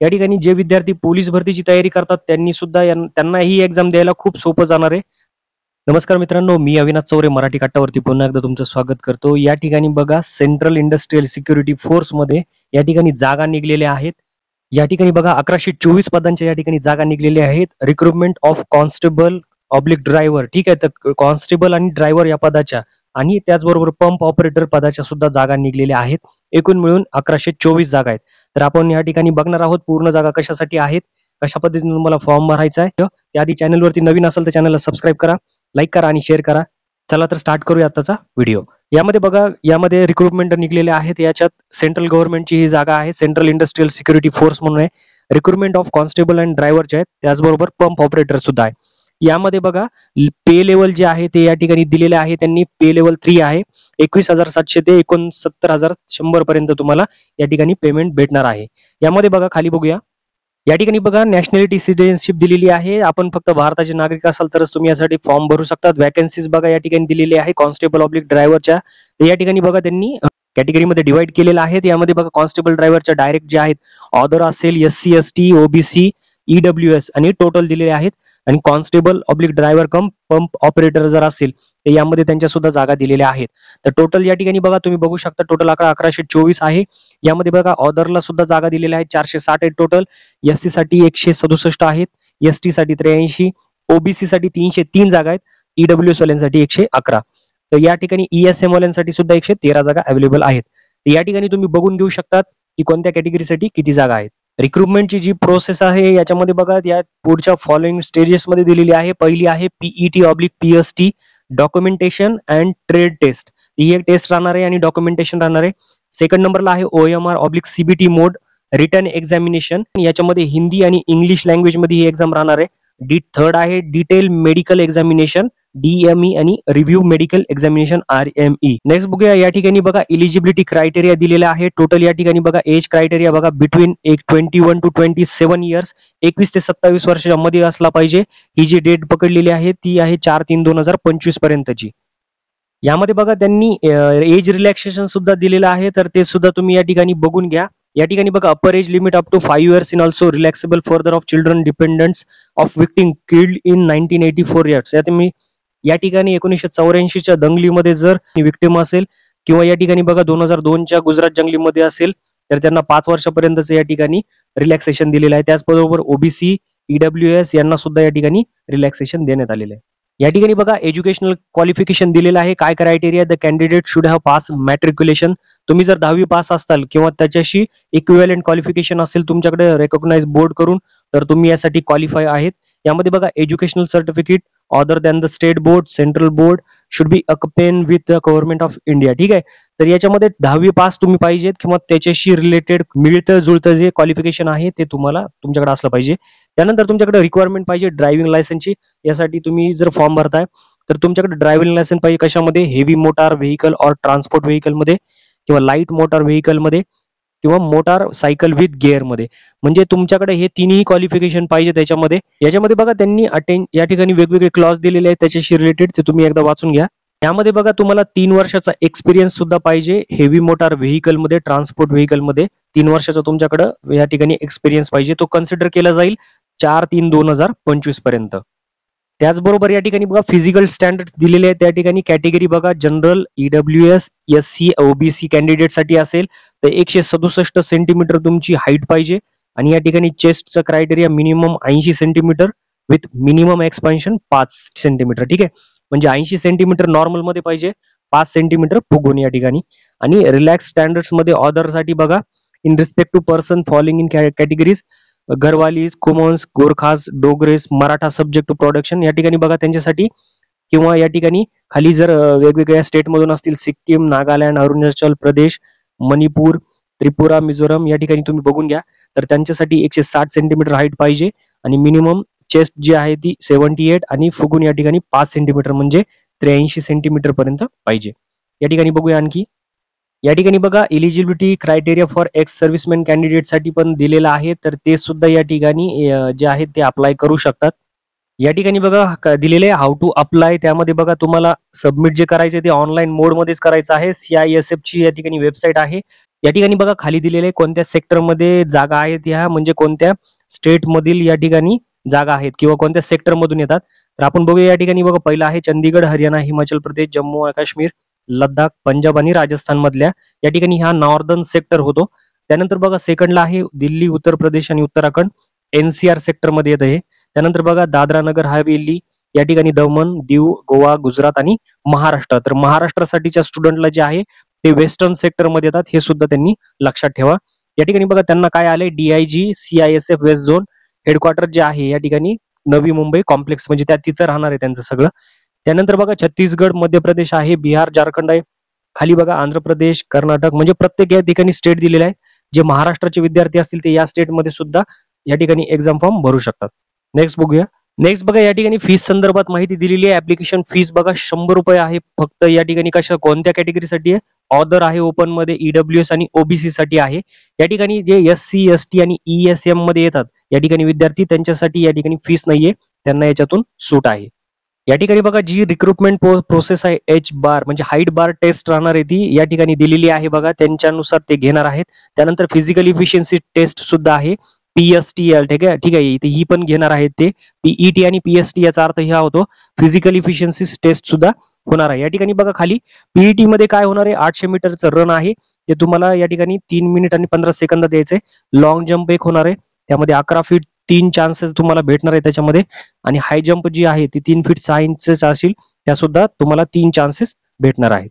या ठिकाणी जे विद्यार्थी पोलीस भरतीची तयारी करतात त्यांनी सुद्धा त्यांना ही एक्झाम द्यायला खूप सोपं जाणार आहे. नमस्कार मित्रांनो, मी अविनाश चौरे मराठी कट्टावरती पुन्हा एकदा तुमचं स्वागत करतो. या ठिकाणी बघा सेंट्रल इंडस्ट्रियल सिक्युरिटी फोर्स मध्ये या ठिकाणी जागा निघलेल्या आहेत. या ठिकाणी बघा 1124 पदांच्या या ठिकाणी जागा निघलेल्या आहेत. Recruitment of constable oblique driver, ठीक आहे. तर कॉन्स्टेबल आणि ड्रायव्हर या पदाच्या आणि त्याचबरोबर पंप ऑपरेटर पदाच्या सुद्धा जागा निघलेल्या आहेत. एकूण मिळून 1124 जागा आहेत. तर आपण या ठिकाणी बघणार आहोत पूर्ण जागा कशासाठी आहेत, कशा पद्धतीने तुम्हाला फॉर्म भरायचा आहे. त्याआधी चॅनलवरती नवीन असेल तर चॅनलला सबस्क्राईब करा, लाईक करा आणि शेअर करा. चला तर स्टार्ट करूया आताचा व्हिडिओ. यामध्ये बघा, यामध्ये रिक्रुटमेंट निघलेले आहेत. याच्यात सेंट्रल गव्हर्नमेंटची ही जागा आहे, सेंट्रल इंडस्ट्रियल सिक्युरिटी फोर्स म्हणून आहे. रिक्रुटमेंट ऑफ कॉन्स्टेबल अँड ड्रायव्हरचे आहेत, त्याचबरोबर पंप ऑपरेटर सुद्धा आहे. यामध्ये बघा पे लेवल जे आहे ते या ठिकाणी दिलेले आहे. त्यांनी पे लेवल 3 आहे. 21,700 ते 69,100 पर्यंत तुम्हाला या ठिकाणी पेमेंट भेटणार आहे. यामध्ये बघा खाली बघूया, या ठिकाणी बघा नॅशनॅलिटी सिटिझनशिप दिलेली आहे. आपण फक्त भारताचे नागरिक असाल तरच तुम्ही यासाठी फॉर्म भरू शकतात. वॅकन्सीज बघा या ठिकाणी दिलेली आहे कॉन्स्टेबल ऑब्लिक ड्रायव्हरच्या. तर या ठिकाणी बघा त्यांनी कॅटेगरीमध्ये डिवाइड केलेलं आहे. यामध्ये बघा कॉन्स्टेबल ड्रायव्हरच्या डायरेक्ट जे आहेत ऑदर असेल, SC ST OBC EWS आणि टोटल दिलेले आहेत. आणि कॉन्स्टेबल ऑब्लिक ड्रायव्हर कम पंप ऑपरेटर जर असेल तर यामध्ये त्यांच्या सुद्धा जागा दिलेल्या आहेत. तर टोटल या ठिकाणी बघा तुम्ही बघू शकता टोटल 1124 आहे. यामध्ये बघा ऑदरला सुद्धा जागा दिलेल्या आहेत 460 आहेत टोटल. SC साठी 167 आहेत, ST साठी 83, OBC साठी 303 जागा आहेत, EWS वाल्यांसाठी 111. तर या ठिकाणी ESM वाल्यांसाठी सुद्धा 113 जागा अवेलेबल आहेत. तर या ठिकाणी तुम्ही बघून घेऊ शकतात की कोणत्या कॅटेगरीसाठी किती जागा आहेत. रिक्रुटमेंटची जी प्रोसेस आहे याच्यामध्ये बघा या पुढच्या फॉलोइंग स्टेजेस मध्ये दिलेली आहे. पहिली आहे PET oblique PST documentation and trade test. ही एक टेस्ट राहणार आहे आणि डॉक्युमेंटेशन राहणार आहे. सेकंड नंबरला आहे OMR ऑब्लिक CBT मोड रिटर्न एक्झामिनेशन. याच्यामध्ये हिंदी आणि इंग्लिश लँग्वेज मध्ये ही एक्झाम राहणार आहे. थर्ड आहे डिटेल मेडिकल एक्झामिनेशन DME आणि review medical examination RME. Next बघूया, या ठिकाणी बघा इलिजिबिलिटी क्रायटेरिया दिलेला आहे. टोटल या ठिकाणी बघा एज क्रायटेरिया बघा बिटवीन 21 to 27 इयर्स, 21 ते 27 वर्षाच्या मध्ये असला पाहिजे. ही जी डेट पकडलेली आहे ती आहे 4/3/2025 पर्यंतची. यामध्ये बघा त्यांनी एज रिलॅक्सेशन सुद्धा दिलेलं आहे, तर ते सुद्धा तुम्ही या ठिकाणी बघून घ्या. या ठिकाणी बघा upper age limit up to 5 years in also relaxable further of children dependants of victim killed in 1984 years. या ठिकाणी 1984च्या दंगलीमध्ये जर विक्टिम असेल किंवा या ठिकाणी बघा 2002च्या गुजरात जंगलीमध्ये असेल तर त्यांना 5 वर्षापर्यंतच या ठिकाणी रिलॅक्सेशन दिलेलं आहे. त्याचबरोबर OBC EWS यांना सुद्धा या ठिकाणी रिलॅक्सेशन देण्यात आलेलं आहे. या ठिकाणी बघा एज्युकेशनल क्वालिफिकेशन दिलेलं आहे. काय criteria, the candidate should have pass matriculation. तुम्ही जर 10वी पास असाल किंवा त्याच्याशी इक्विव्हॅलंट क्वालिफिकेशन असेल तुमच्याकडे रेकॉग्नाइज बोर्ड करून तर तुम्ही यासाठी क्वालिफाय आहेत. यामध्ये बघा educational certificate other than the state board central board should be accompanied with the government of India. ठीक आहे. तर याच्यामध्ये 10वी पास तुम्ही पाहिजेत किंवा त्याच्याशी रिलेटेड मिळतं जुळतं जे क्वालिफिकेशन आहे ते तुम्हाला तुमच्याकडे असलं पाहिजे. त्यानंतर तुमच्याकडे रिक्वायरमेंट पाहिजे ड्रायव्हिंग लायसन्सची. यासाठी तुम्ही जर फॉर्म भरताय तर तुमच्याकडे ड्रायव्हिंग लायसन्स पाहिजे. कशामध्ये, हेवी मोटार व्हेकल और ट्रान्सपोर्ट व्हेकल मध्ये किंवा लाईट मोटार व्हेकल मध्ये किंवा मोटार सायकल विथ गिअर मध्ये. म्हणजे तुमच्याकडे हे तिन्ही क्वालिफिकेशन पाहिजे त्याच्यामध्ये. याच्यामध्ये बघा त्यांनी या ठिकाणी वेगवेगळे क्लॉज दिलेले आहेत त्याच्याशी रिलेटेड, ते तुम्ही एकदा वाचून घ्या. यामध्ये बघा तुम्हाला 3 वर्षाचा एक्सपिरियन्स सुद्धा पाहिजे. हेवी मोटार व्हेकल मध्ये, ट्रान्सपोर्ट व्हेकल मध्ये 3 वर्षाचा तुमच्याकडे या ठिकाणी एक्सपिरियन्स पाहिजे. तो कन्सिडर केला जाईल 4/3/2025 पर्यंत. त्याचबरोबर या ठिकाणी बघा फिजिकल स्टँडर्ड दिलेले आहेत. त्या ठिकाणी कॅटेगरी बघा general EWS SC OBC candidate साठी असेल तर 167 सेंटीमीटर तुमची हाईट पाहिजे. आणि या ठिकाणी चेस्टचा criteria minimum 80 centimetre with minimum expansion 5 centimetre. ठीक आहे. म्हणजे 80 सेंटीमीटर नॉर्मल मध्ये पाहिजे, 5 सेंटीमीटर फुगून या ठिकाणी. आणि रिलॅक्स स्टँडर्ड्स मध्ये ऑदर साठी बघा in respect to person following in categories Garhwalis, Kumaonis, Gorkhas, Dogras, Maratha subject to production. या ठिकाणी बघा त्यांच्यासाठी किंवा या ठिकाणी खाली जर वेगवेगळ्या स्टेट मधून असतील सिक्कीम, नागालँड, अरुणाचल प्रदेश, मणिपूर, त्रिपुरा, मिझोरम या ठिकाणी तुम्ही बघून घ्या. तर त्यांच्यासाठी 160 सेंटीमीटर हाईट पाहिजे आणि मिनिमम चेस्ट जी आहे ती 78 आणि फुगून या ठिकाणी 5 सेंटीमीटर म्हणजे 83 सेंटीमीटर पर्यंत पाहिजे. या ठिकाणी बघूया आणखी. या ठिकाणी बघा eligibility criteria for ex serviceman candidate साठी पण दिलेला आहे, तर ते सुद्धा या ठिकाणी जे आहेत ते अप्लाय करू शकतात. या ठिकाणी बघा दिलेले आहे हाऊ टू अप्लाय. त्यामध्ये बघा तुम्हाला सबमिट जे करायचे ते ऑनलाईन मोड मध्येच करायचं आहे. CISF ची या ठिकाणी वेबसाईट आहे. या ठिकाणी बघा खाली दिलेले आहे कोणत्या सेक्टरमध्ये जागा आहेत, ह्या म्हणजे कोणत्या स्टेट मधील या ठिकाणी जागा आहेत किंवा कोणत्या सेक्टर मधून येतात. तर आपण बघूया या ठिकाणी बघा पहिला आहे चंदीगड, हरियाणा, हिमाचल प्रदेश, जम्मू आणि काश्मीर, लडाख, पंजाब आणि राजस्थान मधल्या या ठिकाणी हा नॉर्दर्न सेक्टर होतो. त्यानंतर बघा सेकंडला आहे दिल्ली, उत्तर प्रदेश आणि उत्तराखंड, NCR सेक्टर मध्ये येतं हे. त्यानंतर बघा दादरा नगर हवेली या ठिकाणी दमण, दीव, गोवा, गुजरात आणि महाराष्ट्र. तर महाराष्ट्रासाठीच्या स्टुडंटला जे आहे ते वेस्टर्न सेक्टर मध्ये येतात, हे सुद्धा त्यांनी लक्षात ठेवा. या ठिकाणी बघा त्यांना काय आले DIG CISF waste zone headquarter जे आहे या ठिकाणी नवी मुंबई कॉम्प्लेक्स म्हणजे त्या तिथं राहणार आहे त्यांचं सगळं. त्यानंतर बघा छत्तीसगड, मध्य प्रदेश आहे, बिहार, झारखंड आहे. खाली बघा आंध्र प्रदेश, कर्नाटक म्हणजे प्रत्येक या ठिकाणी स्टेट दिलेला आहे. जे महाराष्ट्राचे विद्यार्थी असतील ते या स्टेटमध्ये सुद्धा या ठिकाणी एक्झाम फॉर्म भरू शकतात. नेक्स्ट बघूया. नेक्स्ट बघा या ठिकाणी फीस संदर्भात माहिती दिलेली आहे. ऍप्लिकेशन फीस बघा 100 रुपये आहे फक्त. या ठिकाणी कशा कोणत्या कॅटेगरीसाठी आहे? ऑदर आहे ओपन मध्ये, EWS आणि OBC साठी आहे. या ठिकाणी जे SC ST आणि ESM मध्ये येतात या ठिकाणी विद्यार्थी त्यांच्यासाठी या ठिकाणी फीस नाहीये, त्यांना याच्यातून सूट आहे. या ठिकाणी बघा जी रिक्रुटमेंट प्रोसेस आहे H-बार म्हणजे हाईट बार टेस्ट राहणार आहे ती या ठिकाणी दिलेली आहे बघा, त्यांच्यानुसार ते घेणार आहेत. त्यानंतर फिजिकल इफिशियन्सी टेस्ट सुद्धा आहे PSTL. ठीक आहे इथे ही पण घेणार आहेत ते. PET आणि PST याचा अर्थ हा होतो फिजिकल इफिशियन्सी टेस्ट सुद्धा होणार आहे. या ठिकाणी बघा खाली PET मध्ये काय होणार आहे 800 मीटरचं रन आहे ते तुम्हाला या ठिकाणी 3 मिनिट आणि 15 सेकंद द्यायचे. लॉंग जंप एक होणार आहे त्यामध्ये 11 फीट 3 चान्सेस तुम्हाला भेटणार आहे त्याच्यामध्ये. आणि हाय जंप जी आहे ती 3 फीट 6 इंचेस असेल त्या सुद्धा तुम्हाला 3 चान्सेस भेटणार आहेत.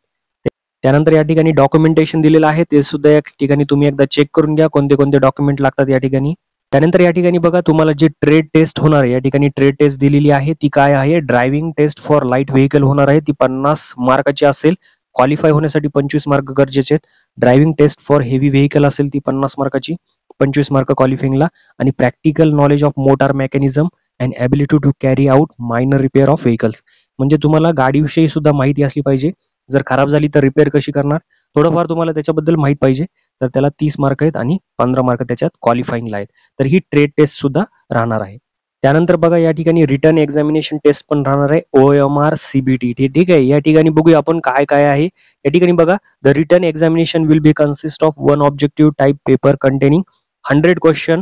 त्यानंतर या ठिकाणी डॉक्युमेंटेशन दिलेलं आहे ते सुद्धा या ठिकाणी तुम्ही एकदा चेक करून घ्या कोणते कोणते डॉक्युमेंट लागतात या ठिकाणी. त्यानंतर या ठिकाणी बघा तुम्हाला जी ट्रेड टेस्ट होणार आहे या ठिकाणी ट्रेड टेस्ट दिलेली आहे ती काय आहे driving test for light vehicle होणार आहे. ती 50 मार्काची असेल. क्वालिफाय होण्यासाठी 25 मार्क गरजेचे आहेत. Driving test for heavy vehicle असेल ती 50 मार्काची, 25 मार्क क्वालिफाईंगला. आणि practical knowledge of motor mechanism and ability to carry out minor repair of vehicles म्हणजे तुम्हाला गाडीविषयी सुद्धा माहिती असली पाहिजे. जर खराब झाली तर रिपेअर कशी करणार थोडंफार तुम्हाला त्याच्याबद्दल माहित पाहिजे. तर त्याला 30 मार्क आहेत आणि 15 मार्क त्याच्यात क्वालिफाईंगला आहेत. तर ही ट्रेड टेस्ट सुद्धा राहणार आहे. त्यानंतर बघा या ठिकाणी रिटर्न एक्झामिनेशन टेस्ट पण राहणार आहे OMR CBT. ठीक आहे. या ठिकाणी बघूया आपण काय काय आहे. या ठिकाणी बघा the written examination will be consist of 1 objective type paper containing 100 question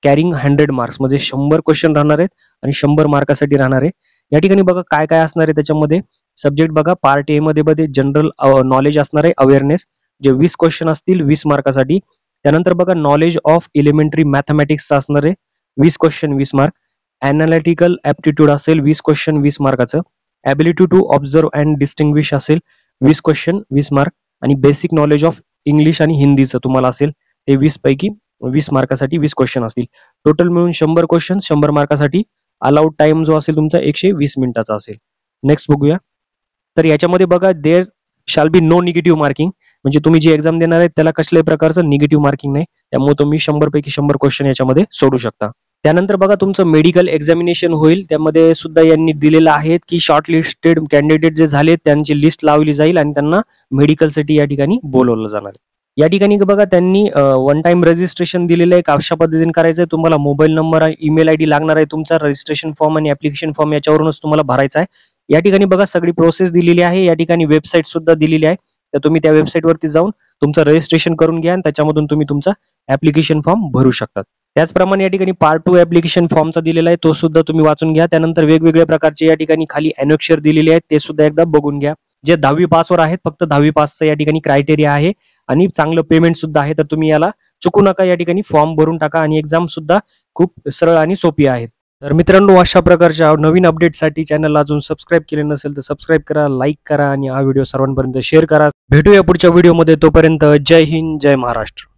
carrying 100 marks म्हणजे 100 क्वेश्चन राहणार आहेत आणि 100 मार्कासाठी राहणार आहे. या ठिकाणी बघा काय काय असणार आहे त्याच्यामध्ये. सब्जेक्ट बघा पार्ट ए मध्ये जनरल नॉलेज असणार आहे अवेअरनेस जे 20 क्वेश्चन असतील 20 मार्कासाठी. त्यानंतर बघा नॉलेज ऑफ एलिमेंटरी मॅथमॅटिक्स असणार आहे 20 क्वेश्चन 20 मार्क. अनालिटिकल ऍप्टिट्यूड असेल 20 क्वेश्चन 20 मार्काचं. Ability to observe and distinguish असेल 20 क्वेश्चन 20 मार्क. आणि बेसिक नॉलेज ऑफ इंग्लिश आणि हिंदीचं तुम्हाला असेल ते 20 पैकी 20 मार्कासाठी 20 क्वेश्चन असतील. टोटल मिळून 100 क्वेश्चन 100 मार्कासाठी. अलाउड टाइम जो असेल तुमचा 120 मिनिटाचा असेल. नेक्स्ट बघूया. तर याच्यामध्ये बघा there shall be no negative marking म्हणजे तुम्ही जी एक्झाम देणार आहे त्याला कसल्याही प्रकारचं निगेटिव्ह मार्किंग नाही. त्यामुळे तुम्ही 100 पैकी 100 क्वेश्चन याच्यामध्ये सोडू शकता. त्यानंतर बघा तुमचं मेडिकल एक्झामिनेशन होईल त्यामध्ये सुद्धा यांनी दिलेलं आहे की शॉर्ट लिस्टेड कॅन्डिडेट जे झाले त्यांची लिस्ट लावली जाईल आणि त्यांना मेडिकलसाठी या ठिकाणी बोलवलं जाणार. या ठिकाणी बघा त्यांनी वन टाइम रजिस्ट्रेशन दिलेलं आहे. कशा पद्धतीने करायचं आहे तुम्हाला मोबाईल नंबर आणि ईमेल ID लागणार आहे तुमचा. रजिस्ट्रेशन फॉर्म आणि ऍप्लिकेशन फॉर्म याच्यावरूनच तुम्हाला भरायचा आहे. या ठिकाणी बघा सगळी प्रोसेस दिलेली आहे. या ठिकाणी वेबसाईट सुद्धा दिलेली आहे तर तुम्ही त्या वेबसाईट वरती जाऊन तुमचं रजिस्ट्रेशन करून घ्या आणि त्याच्यामधून तुम्ही तुमचा ऍप्लिकेशन फॉर्म भरू शकतात. त्याचप्रमाणे या ठिकाणी पार्ट 2 ऍप्लिकेशन फॉर्मचा दिलेला आहे तो सुद्धा तुम्ही वाचून घ्या. त्यानंतर वेगवेगळ्या प्रकारचे या ठिकाणी खाली अनोक्षर दिलेले आहेत ते सुद्धा एकदा बघून घ्या. जे 10वी पासवर आहेत फक्त 10वी पासचं या ठिकाणी क्रायटेरिया आहे आणि चांगलं पेमेंट सुद्धा आहे. तर तुम्ही याला चुकू नका या ठिकाणी फॉर्म भरून टाका आणि एक्झाम सुद्धा खूप सरळ आणि सोपी आहे. तर मित्रांनो अशा प्रकारच्या नवीन अपडेटसाठी चॅनलला अजून सबस्क्राईब केले नसेल तर सबस्क्राईब करा, लाईक करा आणि हा व्हिडिओ सर्वांपर्यंत शेअर करा. भेटूया पुढच्या व्हिडिओमध्ये. तोपर्यंत जय हिंद जय महाराष्ट्र.